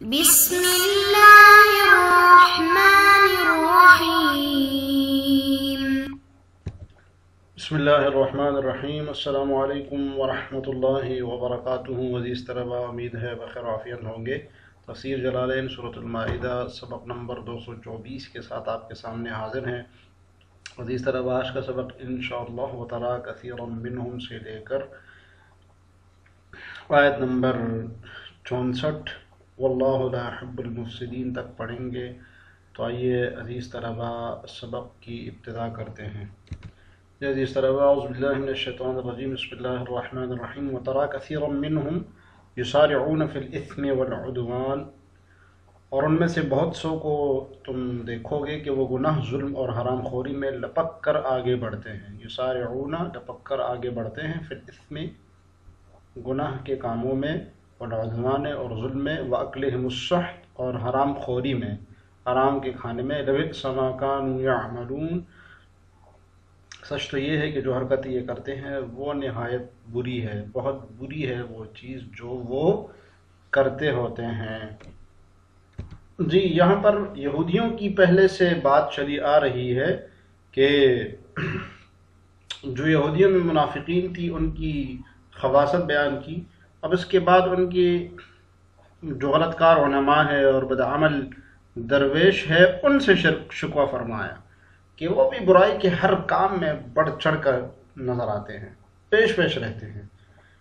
بسم اللہ الرحمن الرحیم۔ بسم اللہ الرحمن الرحیم۔ السلام علیکم ورحمۃ اللہ وبرکاتہ۔ عزیز طلباء، امید ہے بخیر عافیت ہوں گے۔ تفسیر جلالین سورۃ المائدہ سبق نمبر 224 کے ساتھ آپ کے سامنے حاضر ہیں۔ عزیز طلباء، آج کا سبق انشاءاللہ وترى کثیرا منہم سے لے کر آیت نمبر 64 واللہ لا يحب المفسدین تک پڑھیں گے۔ تو آئیے عزیز طلباء سبق کی ابتدا کرتے ہیں۔ عزیز طلباء، اعوذ باللہ من الشیطان الرجیم، بسم اللہ الرحمن الرحیم۔ وترى کثیرا منہم یسارعون فی الاثم والعدوان، اور ان میں سے بہت سو کو تم دیکھو گے کہ وہ گناہ، ظلم اور حرام خوری میں لپک کر آگے بڑھتے ہیں۔ یسارعون لپک کر آگے بڑھتے ہیں، فی الاثم گناہ کے کاموں میں، والعدوان اور ظلم میں، واکلہم السحت اور حرام خوری میں، حرام کے کھانے میں، لبئس ما کانوا یعملون، سچ تو یہ ہے کہ جو حرکت یہ کرتے ہیں وہ نہایت بری ہے، بہت بری ہے وہ چیز جو وہ کرتے ہوتے ہیں۔ جی، یہاں پر یہودیوں کی پہلے سے بات چلی آ رہی ہے کہ جو یہودیوں میں منافقین تھی ان کی خباثت بیان کی۔ اب اس کے بعد ان کی جو غلط کار علماء ہے اور بدعمل درویش ہے ان سے شکوہ فرمایا کہ وہ بھی برائی کے ہر کام میں بڑھ چڑھ کر نظر آتے ہیں، پیش رہتے ہیں،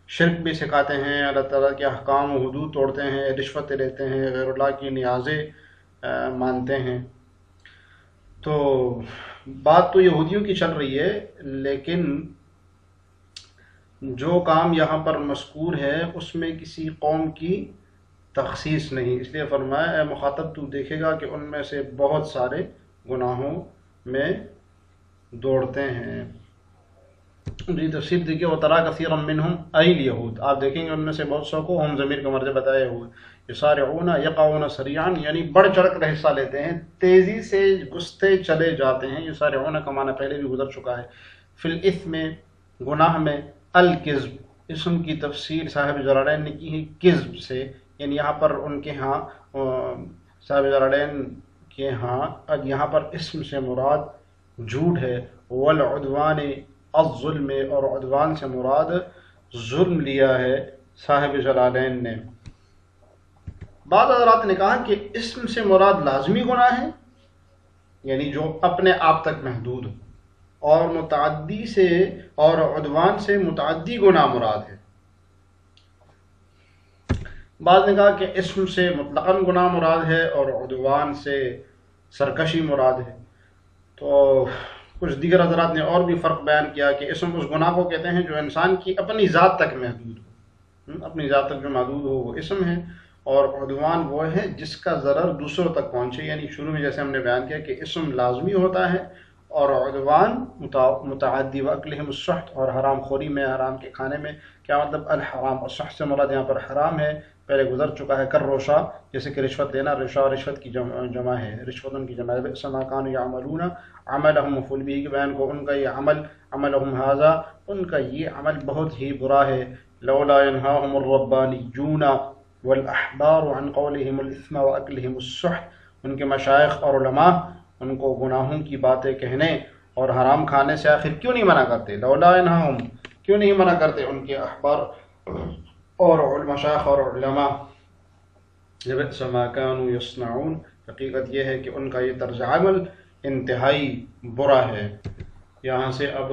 شرک بھی سکھاتے ہیں، اللہ تعالیٰ کے احکام و حدود توڑتے ہیں، رشوتیں لیتے ہیں، غیر اللہ کی نیازیں مانتے ہیں۔ تو بات تو یہودیوں کی چل رہی ہے، لیکن جو کام یہاں پر مذکور ہے اس میں کسی قوم کی تخصیص نہیں، اس لیے فرمایا اے مخاطب تو دیکھے گا کہ ان میں سے بہت سارے گناہوں میں دوڑتے ہیں۔ جی، تفسیر دیکھیے، وترى کثیرا منہم ای الیہود، آپ دیکھیں گے ان میں سے بہت سو کو، ہم ضمیر کا مرجع بتائے ہوئے، یسارعون یقعون سریعا، یعنی بڑھ چڑھ کر حصہ لیتے ہیں، تیزی سے گھستے چلے جاتے ہیں۔ یسارعون کا معنی پہلے بھی گزر چکا ہے، فی الاثم گناہ میں، الکذب اسم کی تفسیر صاحب جلالین نے کی ہے کذب سے، یعنی یہاں پر ان کے ہاں صاحب جلالین کے ہاں یہاں پر اسم سے مراد جھوٹ ہے، والعدوان الظلم، اور عدوان سے مراد ظلم لیا ہے صاحب جلالین نے۔ بعض حضرات نے کہا کہ اسم سے مراد لازمی گناہ ہے، یعنی جو اپنے آپ تک محدود ہو، اور متعدی سے اور عدوان سے متعدی گناہ مراد ہے۔ بعض نے کہا کہ اسم سے مطلقاً گناہ مراد ہے اور عدوان سے سرکشی مراد ہے۔ تو کچھ دیگر حضرات نے اور بھی فرق بیان کیا کہ اسم اس گناہ کو کہتے ہیں جو انسان کی اپنی ذات تک محدود ہو، اپنی ذات تک جو محدود ہو وہ اسم ہے، اور عدوان وہ ہے جس کا ضرر دوسروں تک پہنچے، یعنی شروع میں جیسے ہم نے بیان کیا کہ اسم لازمی ہوتا ہے اور عدوان متعدی، واکلہم السحت اور حرام خوری میں، حرام کے کھانے میں۔ کیا مطلب؟ الحرام، اور سحت سے مراد یہاں پر حرام ہے، پہلے گزر چکا ہے، کر روشا، جیسے کہ رشوت لینا، رشوت کی جمع ہے، رشوت ان کی جمع ہے، بئس ما کانوا یعملون، عملہم مفعول بھی کے بیان کو، ان کا یہ عمل، عملہم ھذا، ان کا یہ عمل بہت ہی برا ہے، لولا ینہاہم الربانیون والاحبار عن قولہم الاثم واکلہم السحت، ان کے مشائخ اور علماء ان کو گناہوں کی باتیں کہنے اور حرام کھانے سے آخر کیوں نہیں منع کرتے؟ لولا ینہاہم، کیوں نہیں منع کرتے ان کے احبار اور مشائخ اور علماء؟ لبئس ما کانوا یصنعون، حقیقت یہ ہے کہ ان کا یہ طرز عمل انتہائی برا ہے۔ یہاں سے اب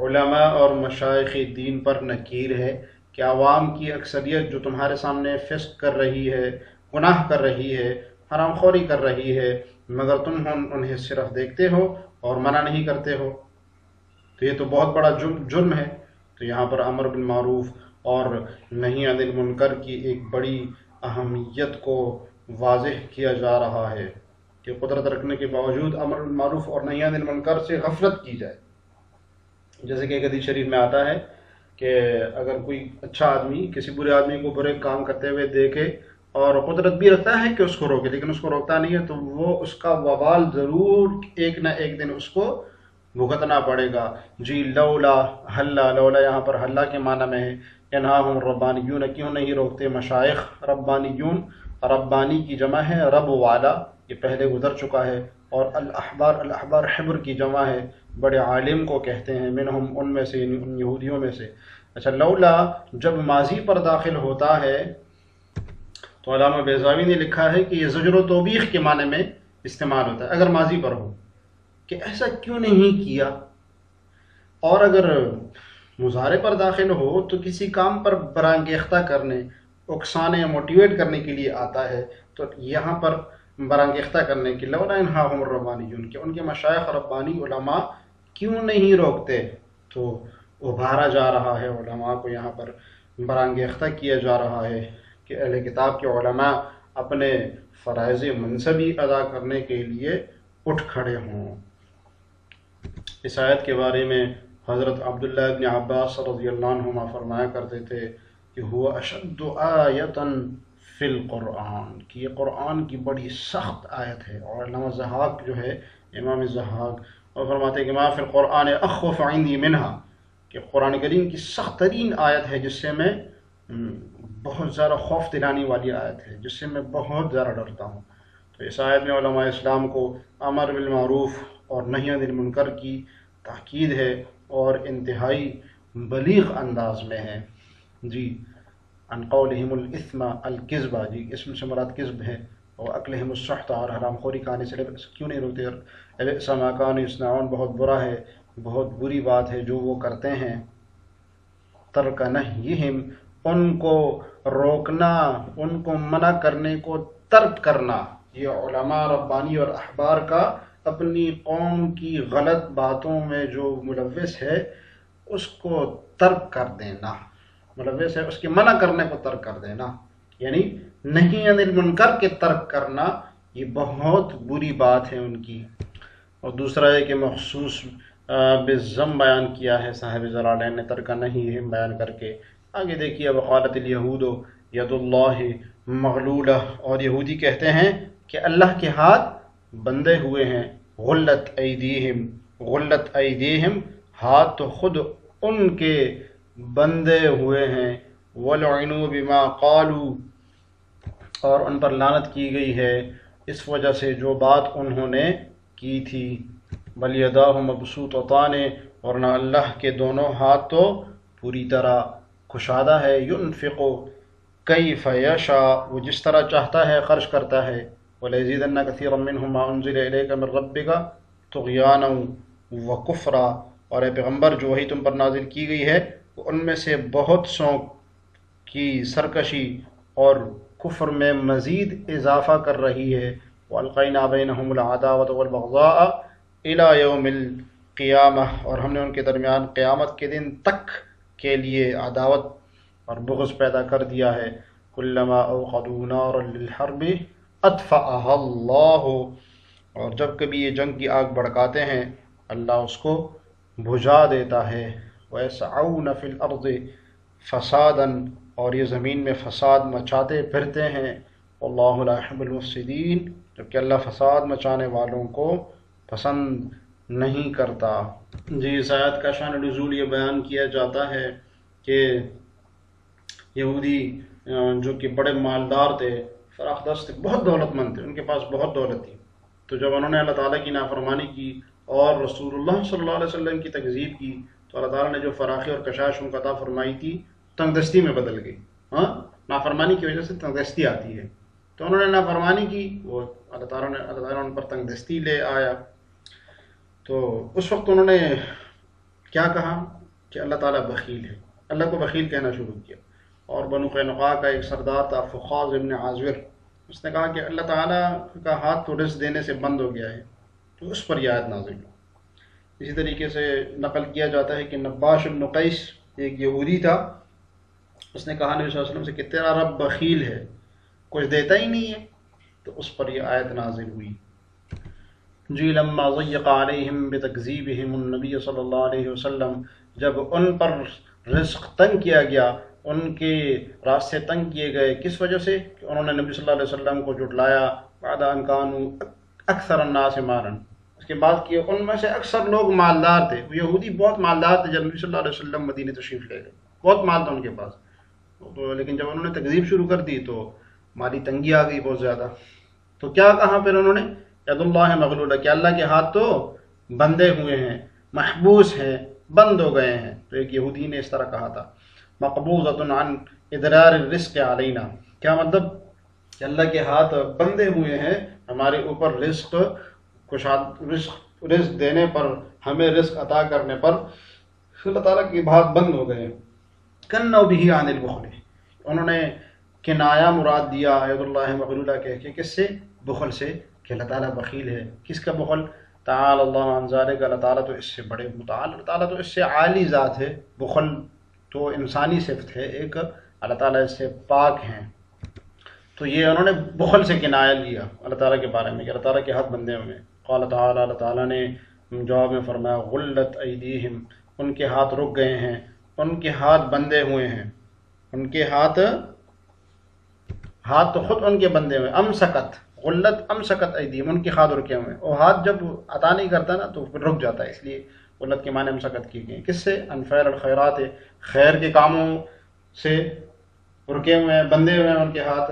علماء اور مشائخ دین پر نکیر ہے کہ عوام کی اکثریت جو تمہارے سامنے فسق کر رہی ہے، گناہ کر رہی ہے، حرام خوری کر رہی ہے، مگر تم انہیں صرف دیکھتے ہو اور منع نہیں کرتے ہو، تو یہ تو بہت بڑا جرم ہے۔ تو یہاں پر امر بالمعروف اور نہی عن المنکر کی ایک بڑی اہمیت کو واضح کیا جا رہا ہے کہ قدرت رکھنے کے باوجود امر بالمعروف اور نہی عن المنکر سے غفلت کی جائے۔ جیسے کہ ایک حدیث شریف میں آتا ہے کہ اگر کوئی اچھا آدمی کسی برے آدمی کو برے کام کرتے ہوئے دیکھے اور قدرت بھی رکھتا ہے کہ اس کو روکے، لیکن اس کو روکتا نہیں ہے، تو وہ اس کا وبال ضرور ایک نہ ایک دن اس کو بھگتنا پڑے گا۔ جی، لولا، حلا، لولا یہاں پر حلا کے معنی میں ہے، ینہاہم الربانیون، کیوں نہیں روکتے مشائخ ربانیون ربانی کی جمع ہے رب والا، یہ پہلے گزر چکا ہے، اور الاحبار، الاحبار حبر کی جمع ہے، بڑے عالم کو کہتے ہیں، منہم ان میں سے، یعنی ان یہودیوں میں سے۔ اچھا، لولا جب ماضی پر داخل ہوتا ہے تو علامہ بیضاوی نے لکھا ہے کہ یہ زجر و توبیخ کے معنی میں استعمال ہوتا ہے اگر ماضی پر ہو، کہ ایسا کیوں نہیں کیا، اور اگر مضارع پر داخل ہو تو کسی کام پر برانگیختہ کرنے، اکسانے، موٹیویٹ کرنے کے لیے آتا ہے، تو یہاں پر برانگیختہ کرنے کی، لولا انہاہم الربانیون، کہ ان کے مشائخ ربانی علماء کیوں نہیں روکتے، تو ابھارا جا رہا ہے علماء کو، یہاں پر برانگیختہ کیا جا رہا ہے کہ اہل کتاب کے علماء اپنے فرائض منصبی ادا کرنے کے لیے اٹھ کھڑے ہوں۔ اس آیت کے بارے میں حضرت عبداللہ ابن عباس رضی اللہ عنہما فرمایا کرتے تھے کہ ہوا اشد آیتاً فی القرآن، کہ یہ قرآن کی بڑی سخت آیت ہے۔ اور علامہ ضحاک جو ہے، امام ضحاک، وہ فرماتے ہیں کہ ما فی القرآن اخوف عندی منہا، کہ قرآن کریم کی سخت ترین آیت ہے جس سے میں بہت زیادہ خوف دلانے والی آیت ہے، جس سے میں بہت زیادہ ڈرتا ہوں۔ تو اس آیت میں علماء اسلام کو امر بالمعروف اور نہی عن المنکر کی تاکید ہے، اور انتہائی بلیغ انداز میں ہے۔ جی، عن قولہم الاثم الکذبہ، جی اسم سے مراد کذب ہے، اور اکلہم السحت، اور حرام خوری کھانے سے کیوں نہیں روکتے، بئس ما کانوا یصنعون، بہت برا ہے، بہت بری بات ہے جو وہ کرتے ہیں۔ ترک نہیہم، ان کو روکنا، ان کو منع کرنے کو ترک کرنا، یہ علماء ربانی اور احبار کا اپنی قوم کی غلط باتوں میں جو ملوث ہے اس کو ترک کر دینا، ملوث ہے اس کے منع کرنے کو ترک کر دینا، یعنی نہیں عن المنکر کے ترک کرنا، یہ بہت بری بات ہے ان کی۔ اور دوسرا ہے کہ مخصوص بالضم بیان کیا ہے صاحب جلالین نے، ترک نہیں بیان کر کے۔ آگے دیکھیے، وقالت الیہود ید اللہ مغلولہ، اور یہودی کہتے ہیں کہ اللہ کے ہاتھ بندھے ہوئے ہیں، غلت ایدیہم، غلت ایدیہم، ہاتھ تو خود ان کے بندھے ہوئے ہیں، ولعنوا بما قالوا، اور ان پر لعنت کی گئی ہے اس وجہ سے جو بات انہوں نے کی تھی۔ بل یداہ مبسوطتان، ورنہ اللہ کے دونوں ہاتھ تو پوری طرح کشادہ ہے، ينفق کیف یشاء، وہ جس طرح چاہتا ہے خرچ کرتا ہے، وَلَيَزِيدَنَّ كَثِيرًا مِّنْهُم مَّا أُنزِلَ إِلَيْكَ مِن رَّبِّكَ طُغْيَانًا وَكُفْرًا، اور اے پیغمبر جو وحی تم پر نازل کی گئی ہے وہ ان میں سے بہت سو کی سرکشی اور کفر میں مزید اضافہ کر رہی ہے۔ وَأَلْقَيْنَا بَيْنَهُمُ الْعَدَاوَةَ وَالْبَغْضَاءَ إِلَى يَوْمِ الْقِيَامَةِ، اور ہم نے ان کے درمیان قیامت کے دن تک کے لیے عداوت اور بغض پیدا کر دیا ہے۔ كُلَّمَا أَوْقَدُوا نَارًا لِلْحَرْبِ اطفأها اللہ، اور جب کبھی یہ جنگ کی آگ بھڑکاتے ہیں اللہ اس کو بجھا دیتا ہے۔ وَيَسْعَوْنَ فِي الْأَرْضِ فَسَادًا، اور یہ زمین میں فساد مچاتے پھرتے ہیں۔ وَاللَّهُ لَا يُحِبُّ الْمُفْسِدِينَ، جبکہ اللہ فساد مچانے والوں کو پسند نہیں کرتا۔ جی، اس آیت کا شان نزول یہ بیان کیا جاتا ہے کہ یہودی جو کہ بڑے مالدار تھے، فراخ دست تھے، بہت دولت مند تھے، ان کے پاس بہت دولت تھی، تو جب انہوں نے اللہ تعالیٰ کی نافرمانی کی اور رسول اللہ صلی اللہ علیہ وسلم کی تکذیب کی تو اللہ تعالیٰ نے جو فراخی اور کشاش ان کو عطا فرمائی تھی تنگ دستی میں بدل گئی۔ ہاں، نافرمانی کی وجہ سے تنگ دستی آتی ہے، تو انہوں نے نافرمانی کی، وہ اللہ تعالیٰ نے ان پر تنگ دستی لے آیا۔ تو اس وقت انہوں نے کیا کہا کہ اللہ تعالیٰ بخیل ہے، اللہ کو بخیل کہنا شروع کیا۔ اور بنو قینقاع کا ایک سردار تھا فخاذ ابن عازور، اس نے کہا کہ اللہ تعالیٰ کا ہاتھ تو رزق دینے سے بند ہو گیا ہے، تو اس پر یہ آیت نازل ہو۔ اسی طریقے سے نقل کیا جاتا ہے کہ نباش بن قیس ایک یہودی تھا، اس نے کہا نبی صلی اللہ علیہ وسلم سے کہ تیرا رب بخیل ہے، کچھ دیتا ہی نہیں ہے، تو اس پر یہ آیت نازل ہوئی۔ جی، لما ضیق علیہم بتکذیبہم النبی صلی اللہ علیہ وسلم، جب ان پر رزق تنگ کیا گیا، ان کے راستے تنگ کیے گئے، کس وجہ سے؟ کہ انہوں نے نبی صلی اللہ علیہ وسلم کو جھٹلایا، بعد ان کانوا اکثر الناس مالا، اس کے بعد کہ ان میں سے اکثر لوگ مالدار تھے، وہ یہودی بہت مالدار تھے جب نبی صلی اللہ علیہ وسلم مدینہ تشریف لے گئے، بہت مال تھا ان کے پاس، تو لیکن جب انہوں نے تکذیب شروع کر دی تو مالی تنگی آ گئی بہت زیادہ. تو کیا کہا پھر انہوں نے؟ ید اللہ مغلولہ، کہ اللہ کے ہاتھ تو بندھے ہوئے ہیں، محبوس ہیں، بند ہو گئے ہیں. تو ایک یہودی نے اس طرح کہا تھا. مقبوضۃ عن ادرار الرزق علینا، کیا مطلب کہ اللہ کے ہاتھ بندھے ہوئے ہیں ہمارے اوپر رزق دینے پر، ہمیں رزق عطا کرنے پر اللہ تعالیٰ کے ہاتھ بند ہو گئے. کنوا بہ عن البخل، انہوں نے کنایا مراد دیا ید اللہ مغلولہ کہہ کے، کس سے؟ بخل سے، کہ اللہ تعالیٰ بخیل ہے. کس کا بخل؟ تعالی اللہ عن ذالک، اللہ تعالیٰ تو اس سے بڑے متعال، اللہ تعالیٰ تو اس سے عالی ذات ہے. بخل تو انسانی صفت ہے ایک، اللہ تعالیٰ اس سے پاک ہیں. تو یہ انہوں نے بخل سے کنایا لیا اللہ تعالیٰ کے بارے میں کہ اللہ تعالیٰ کے ہاتھ بندھے ہوئے. قال تعالی، اللہ تعالیٰ نے جواب میں فرمایا غلت ایدیہم، ان کے ہاتھ رک گئے ہیں، ان کے ہاتھ بندھے ہوئے ہیں، ان کے ہاتھ تو خود ان کے بندے ہوئے. امسکت، غلت امسکت ایدیہم، ان کے ہاتھ رکے ہوئے. اور ہاتھ جب عطا نہیں کرتا نا تو پھر رک جاتا ہے، اس لیے غلت کے معنی امسکت کی گئی. کس سے؟ ان فعل الخیرات، خیر کے کاموں سے رکے ہوئے ہیں، بندے ہوئے ہیں ان کے ہاتھ.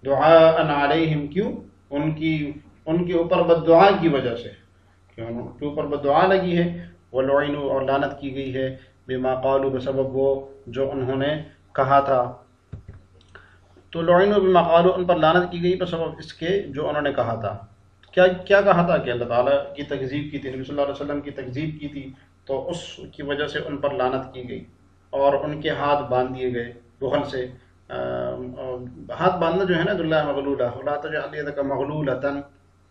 دعاء علیہم، کیوں؟ ان کے اوپر بد دعا کی وجہ سے، کہ ان کے اوپر بد دعا لگی ہے. ولعنوا، اور لعنت کی گئی ہے. بما قالوا، بسبب وہ جو انہوں نے کہا تھا. تو لعنوا بما قالوا، ان پر لعنت کی گئی بسبب اس کے جو انہوں نے کہا تھا. کیا کہا تھا؟ کہ اللہ تعالیٰ کی تکذیب کی تھی، نبی صلی اللہ علیہ وسلم کی تکذیب کی تھی، تو اس کی وجہ سے ان پر لعنت کی گئی اور ان کے ہاتھ باندھ دیے گئے بخل سے. ہاتھ باندھنا جو ہے نا اللہ مغلولہ، لا تجعل یدک مغلولۃ،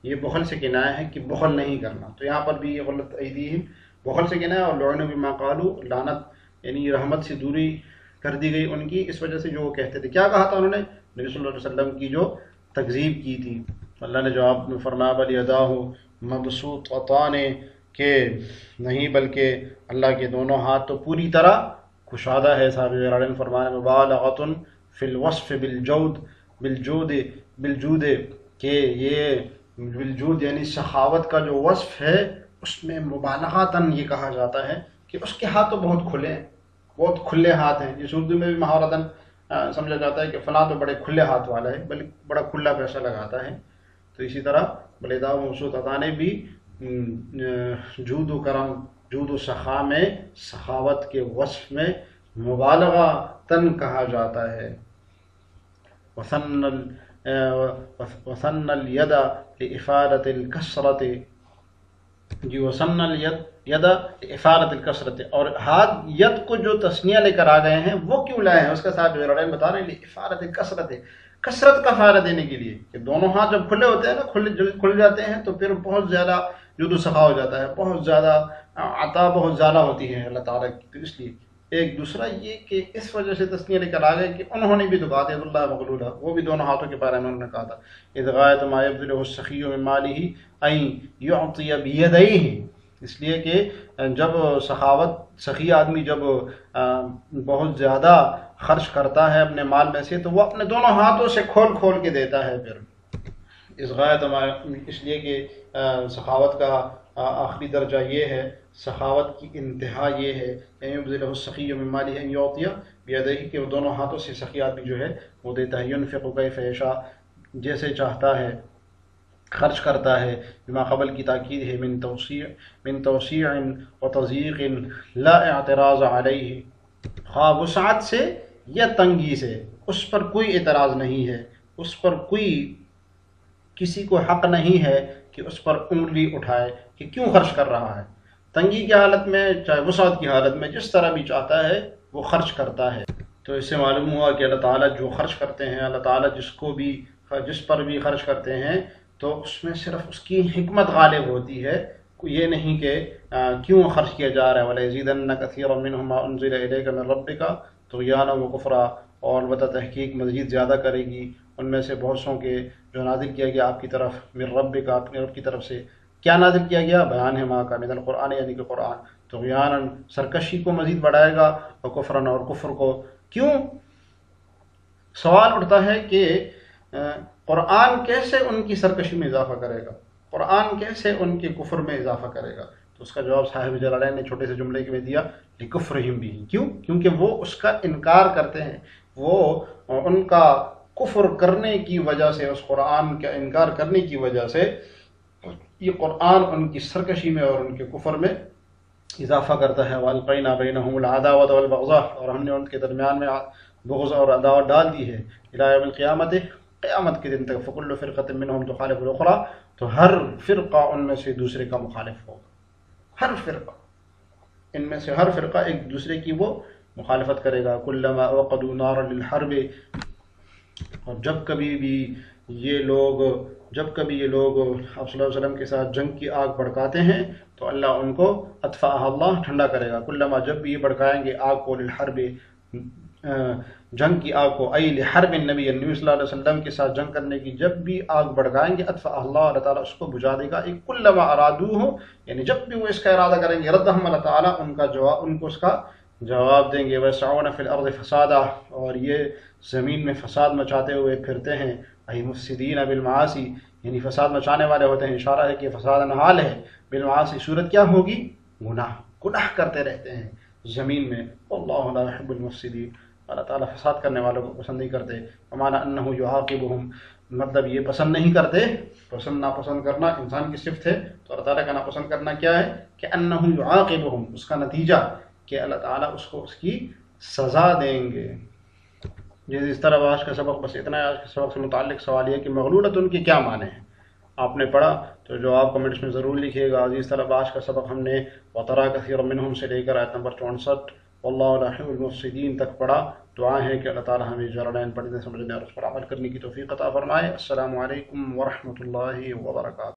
یہ بخل سے کنایا ہے کہ بخل نہیں کرنا. تو یہاں پر بھی غلط ایدیہم بخل سے کنایا، اور لعنوا بما قالوا، لعنت یعنی رحمت سے دوری کر دی گئی ان کی اس وجہ سے جو وہ کہتے تھے. کیا کہا تھا انہوں نے؟ نبی صلی اللہ علیہ وسلم کی جو تکذیب کی تھی. اللہ نے جواب میں فرمایا بل یداہ مبسوطتان، کہ نہیں بلکہ اللہ کے دونوں ہاتھ تو پوری طرح کشادہ ہے. صاحب جلالین فرمانے مبالغۃ فی الوصف بالجود، کہ یہ بالجود یعنی سخاوت کا جو وصف ہے اس میں مبالغتاً یہ کہا جاتا ہے کہ اس کے ہاتھ تو بہت کھلے ہیں، بہت کھلے ہاتھ ہیں. جس اردو میں بھی مہارتاً سمجھا جاتا ہے کہ فلاں تو بڑے کھلے ہاتھ والا ہے، بلکہ بڑا کھلا پیسہ لگاتا ہے. تو اسی طرح بلیدا مبسوطتان بھی جود و کرم، جود و سخا میں سخاوت کے وصف میں مبالغتاً کہا جاتا ہے. وسن الید لافادۃ الکثرت، جی وسن الید لافادۃ الکثرت، اور ہاتھ ید کو جو تثنیہ لے کر آ گئے ہیں وہ کیوں لائے ہیں؟ اس کا صاحب جلالین بتا رہے ہیں لافادۃ الکثرت، کثرت کا فائدہ دینے کے لیے، کہ دونوں ہاتھ جب کھلے ہوتے ہیں نا، کھل جاتے ہیں تو پھر بہت زیادہ جود و سخا ہو جاتا ہے، بہت زیادہ عطا بہت زیادہ ہوتی ہے اللہ تعالیٰ کی. تو اس لیے ایک دوسرا یہ کہ اس وجہ سے تسنیہ لے کر آ گئے کہ انہوں نے بھی تو کہا تھا اللہ مغلولہ، وہ بھی دونوں ہاتھوں کے بارے میں انہوں نے کہا تھا اذ غایۃ ما یبذلہ السخی من مالہ ان یعطی بیدیہ، اس لیے کہ جب سخی آدمی جب بہت زیادہ خرچ کرتا ہے اپنے مال میں سے تو وہ اپنے دونوں ہاتھوں سے کھول کے دیتا ہے. پھر اس غایت اس لیے کہ سخاوت کا آخری درجہ یہ ہے، سخاوت کی انتہا یہ ہے یبذلہ السخی من مالہ ان یعطی بیدیہ، کہ وہ دونوں ہاتھوں سے سخی آدمی جو ہے وہ دیتا ہے. ینفق کیف یشاء، جیسے چاہتا ہے خرچ کرتا ہے. بما قبل کی تاکید ہے من توسیع و تضییق لا اعتراض علیہ، خواہ وسعت سے یا تنگی سے، اس پر کوئی اعتراض نہیں ہے، اس پر کوئی کسی کو حق نہیں ہے کہ اس پر انگلی اٹھائے کہ کیوں خرچ کر رہا ہے. تنگی کی حالت میں چاہے وسعت کی حالت میں جس طرح بھی چاہتا ہے وہ خرچ کرتا ہے. تو اس سے معلوم ہوا کہ اللہ تعالیٰ جو خرچ کرتے ہیں، اللہ تعالیٰ جس پر بھی خرچ کرتے ہیں تو اس میں صرف اس کی حکمت غالب ہوتی ہے، یہ نہیں کہ کیوں خرچ کیا جا رہا ہے. وَلَيَزِيدَنَّ كَثِيرًا مِّنْهُم مَّا أُنزِلَ إِلَيْكَ مِن رَّبِّكَ طُغْيَانًا وَكُفْرًا، اور البتہ تحقیق مزید زیادہ کرے گی ان میں سے بہت سوں کے جو نازل کیا گیا آپ کی طرف من ربک، اپنے رب کی طرف سے. کیا نازل کیا گیا؟ بیان ہے ما کا من القرآن، یعنی کہ قرآن. طغیانا، سرکشی کو مزید بڑھائے گا، اور کفرن، اور کفر کو. کیوں؟ سوال اٹھتا ہے کہ قرآن کیسے ان کی سرکشی میں اضافہ کرے گا، قرآن کیسے ان کے کفر میں اضافہ کرے گا؟ تو اس کا جواب صاحب جلالین نے چھوٹے سے جملے میں دیا لکفرہم بھی. کیوں؟ کیونکہ وہ اس کا انکار کرتے ہیں، وہ ان کا کفر کرنے کی وجہ سے، اس قرآن کا انکار کرنے کی وجہ سے یہ قرآن ان کی سرکشی میں اور ان کے کفر میں اضافہ کرتا ہے۔ وَأَلْقَيْنَا بَيْنَهُمُ الْعَدَاوَةَ وَالْبَغْضَاءَ، اور ہم نے ان کے درمیان میں بغض اور عداوت ڈال دی ہے، إِلَى يَوْمِ الْقِيَامَةِ، قیامت کے دن تک۔ فَكُلُّ فِرْقَةٍ مِّنْهُمْ تُخَالِفُ الْأُخْرَىٰ، تو ہر فرقہ ان میں سے دوسرے کا مخالف ہوگا، ہر فرقہ ان میں سے ہر فرقہ ایک دوسرے کی وہ مخالفت کرے گا۔ كُلَّمَا أَوْقَدُوا نَارًا لِلْحَرْبِ، اور جب کبھی یہ لوگ آپ صلی اللہ علیہ وسلم کے ساتھ جنگ کی آگ بھڑکاتے ہیں تو اللہ ان کو اطفاء اللہ ٹھنڈا کرے گا۔ کلما، جب بھی یہ بھڑکائیں گے آگ کو، للحرب، جنگ کی آگ کو، ای لحرب النبی صلی اللہ علیہ وسلم کے ساتھ جنگ کرنے کی جب بھی آگ بھڑکائیں گے، اطفاء اللہ تعالیٰ اس کو بجھا دے گا۔ ایک کلما ارادوہ، یعنی جب بھی وہ اس کا ارادہ کریں گے، ردہم اللہ تعالیٰ ان کو اس کا جواب دیں گے۔ وَيَسْعَوْنَ فِي الْأَرْضِ فَسَادًا، اور یہ زمین میں فساد مچاتے ہوئے پھرتے ہیں۔ اَيْ مُفْسِدِينَ بِالْمَعَاصِي، یعنی فساد مچانے والے ہوتے ہیں، اشارہ ہے کہ فساد حال ہے۔ بالمعاصی، صورت کیا ہوگی؟ گناہ کرتے رہتے ہیں زمین میں۔ واللہ لا يحب المفسدین، اللہ تعالیٰ فساد کرنے والوں کو پسند نہیں کرتے۔ ومعنی انہ یعاقبہم، مطلب یہ پسند نہیں کرتے، پسند ناپسند کرنا انسان کی صفت ہے، تو اللہ تعالیٰ کا ناپسند کرنا کیا ہے؟ کہ انہ یعاقبہم، اس کا نتیجہ کہ اللہ تعالیٰ اس کو اس کی سزا دیں گے۔ اس طرح آج کا سبق بس اتنا ہے۔ آج کے سبق سے متعلق سوال یہ کہ مغلولت ان کے کیا معنی ہیں؟ آپ نے پڑھا تو جواب کمنٹس میں ضرور لکھیے گا۔ اس طرح آج کا سبق ہم نے وَتَرَىٰ كَثِيرًا مِّنْهُمْ سے لے کر آیت نمبر 64 وَاللَّهُ لَا يُحِبُّ الْمُفْسِدِينَ تک پڑھا۔ دعا ہے کہ اللہ تعالیٰ ہمیں جلالین پڑھنے سمجھنے اور اس پر عمل کرنے کی توفیق عطا فرمائے۔ السلام علیکم ورحمۃ اللہ وبرکاتہ۔